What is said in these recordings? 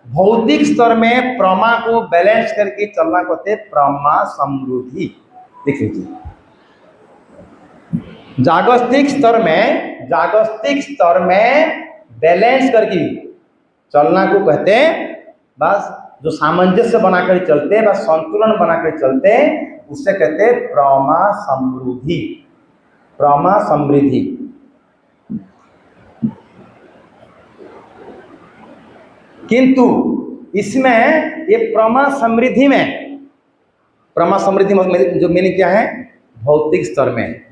भौतिक स्तर में प्रमा को बैलेंस करके चलना कहते प्रमा समृद्धि। देख लीजिए, जागतिक स्तर में बैलेंस करके चलना को कहते हैं, बस जो सामंजस्य बनाकर चलते हैं, बस संतुलन बनाकर चलते हैं, उससे कहते हैं प्रमा समृद्धि। प्रमा समृद्धि। किंतु इसमें ये प्रमा समृद्धि जो मीनिंग क्या है, भौतिक स्तर में।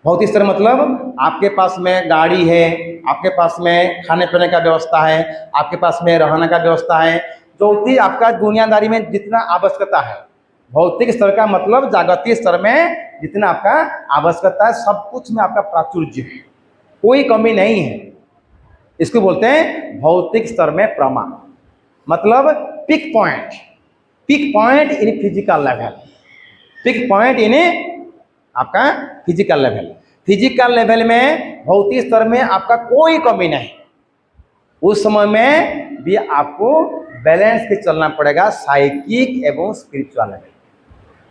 भौतिक स्तर मतलब आपके पास में गाड़ी है, आपके पास में खाने पीने का व्यवस्था है, आपके पास में रहने का व्यवस्था है, जो भी आपका दुनियादारी में जितना आवश्यकता है। भौतिक स्तर का मतलब जागतिक स्तर में जितना आपका आवश्यकता है, सब कुछ में आपका प्राचुर्य है, कोई कमी नहीं है। इसको बोलते हैं भौतिक स्तर में प्रमा, मतलब peak point in physical level. Peak point in आपका फिजिकल लेवल। फिजिकल लेवल में भौतिक स्तर में आपका कोई कमी नहीं। उस समय में भी आपको बैलेंस के चलना पड़ेगा, साइकिक एवं स्पिरिचुअल लेवल।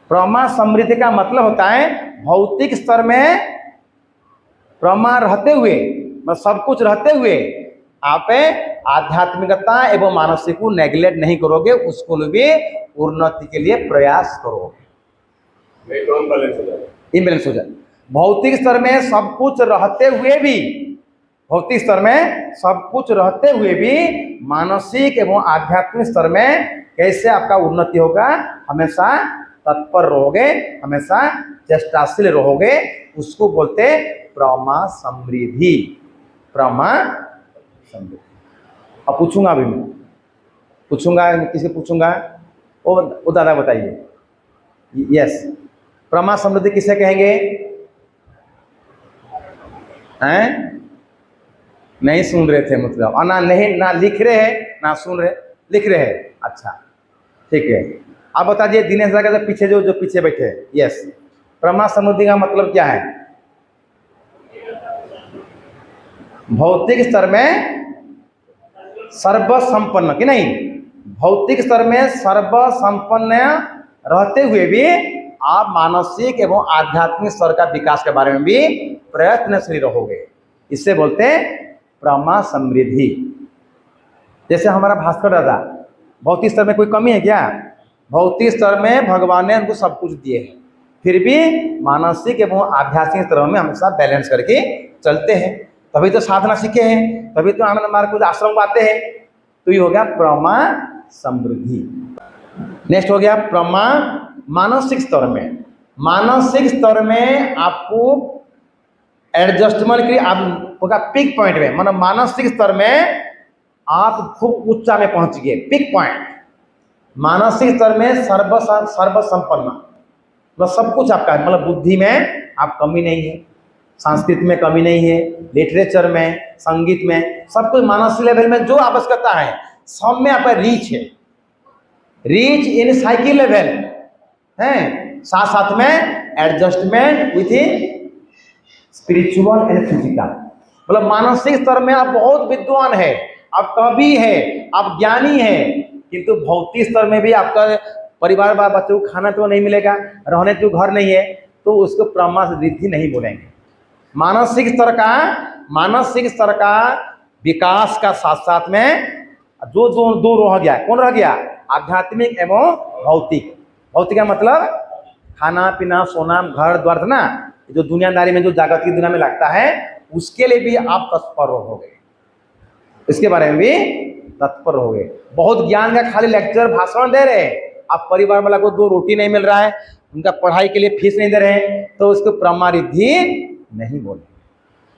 प्रमा समृद्धि का मतलब होता है भौतिक स्तर में प्रमा रहते हुए, मतलब सब कुछ रहते हुए आप आध्यात्मिकता एवं मानसिक को नेग्लेक्ट नहीं करोगे, उसको भी उन्नति के लिए प्रयास करोगे। इम्बैलेंस हो जाए। भौतिक स्तर में सब कुछ रहते हुए भी, भौतिक स्तर में सब कुछ रहते हुए भी मानसिक एवं आध्यात्मिक स्तर में कैसे आपका उन्नति होगा, हमेशा तत्पर रहोगे, हमेशा चेष्टाशील रहोगे, उसको बोलते प्रमा समृद्धि। प्रमा समृद्धि। अब पूछूंगा, अभी मैं पूछूंगा, किसी पूछूंगा, वो दादा बताइए। यस, प्रमा समृद्धि किसे कहेंगे? हैं? नहीं सुन रहे थे मतलब, और ना लिख रहे हैं, ना सुन रहे, लिख रहे हैं। अच्छा ठीक है, आप बता दिए दिनेश दादा के पीछे जो पीछे बैठे हैं। यस, प्रमा समृद्धि का मतलब क्या है? भौतिक स्तर में सर्वसंपन्न कि नहीं, भौतिक स्तर में सर्वसंपन्न रहते हुए भी आप मानसिक एवं आध्यात्मिक स्तर का विकास के बारे में भी प्रयत्नशील रहोगे, इससे बोलते हैं प्रमा समृद्धि। जैसे हमारा भास्कर दादा, भौतिक स्तर में कोई कमी है क्या? भौतिक स्तर में भगवान ने उनको सब कुछ दिए हैं, फिर भी मानसिक एवं आध्यात्मिक स्तर में हमेशा बैलेंस करके चलते हैं, तभी तो साधना सीखे हैं, तभी तो आनंद मार्ग को आश्रम आते हैं। तो ये हो गया प्रमा समृद्धि। नेक्स्ट हो गया प्रमा मानसिक स्तर में। मानसिक स्तर में आपको एडजस्टमेंट की आप होगा पिक पॉइंट में, मतलब मानसिक स्तर में आप खूब ऊंचा में पहुंच गए, पिक पॉइंट। मानसिक स्तर में सर्वसंपन्न, मतलब सब कुछ आपका, मतलब बुद्धि में आप कमी नहीं है, संस्कृत में कमी नहीं है, लिटरेचर में, संगीत में, सब कुछ मानसिक लेवल में जो आवश्यकता है सब में आपका रीच है, रीच इन साइकिल लेवल है, साथ साथ में adjustment with in spiritual and physical. मतलब मानसिक स्तर में आप बहुत विद्वान है, आप कवि है, आप ज्ञानी है, किंतु भौतिक स्तर में भी आपका परिवार बच्चों को खाना तो नहीं मिलेगा, रहने तो घर नहीं है, तो उसको प्रमा समृद्धि नहीं बोलेंगे। मानसिक स्तर का विकास का साथ साथ में जो दो रह गया, कौन रह गया? आध्यात्मिक एवं भौतिक। भौतिक का मतलब खाना पीना सोना घर द्वार ना, जो दुनियादारी में जो जागतिक दुनिया में लगता है, उसके लिए भी आप तत्पर रहोगे, इसके बारे में भी तत्पर रहोगे। बहुत ज्ञान का खाली लेक्चर भाषण दे रहे हैं, आप परिवार वाला को 2 रोटी नहीं मिल रहा है, उनका पढ़ाई के लिए फीस नहीं दे रहे हैं, तो उसको प्रमा रिद्धि नहीं बोले।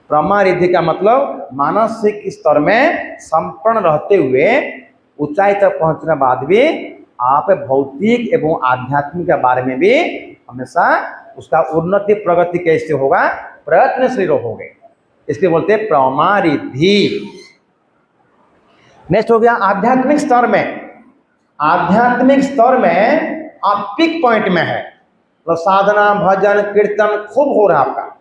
प्रमा रिद्धि का मतलब मानसिक स्तर में संपन्न रहते हुए ऊंचाई तक पहुंचने बाद भी आप भौतिक एवं आध्यात्मिक के बारे में भी हमेशा उसका उन्नति प्रगति कैसे होगा प्रयत्नशील रहोगे, इसलिए बोलते हैं प्रमा रिद्धि। नेक्स्ट हो गया आध्यात्मिक स्तर में। आध्यात्मिक स्तर में आप पिक पॉइंट में है, तो साधना भजन कीर्तन खूब हो रहा है आपका,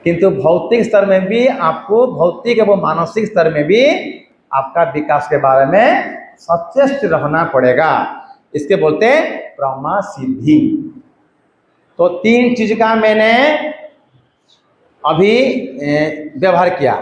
किंतु भौतिक स्तर में भी आपको, भौतिक एवं मानसिक स्तर में भी आपका विकास के बारे में सचेष्ट रहना पड़ेगा। इसके बोलते हैं प्रमा सिद्धि। तो 3 चीज का मैंने अभी व्यवहार किया।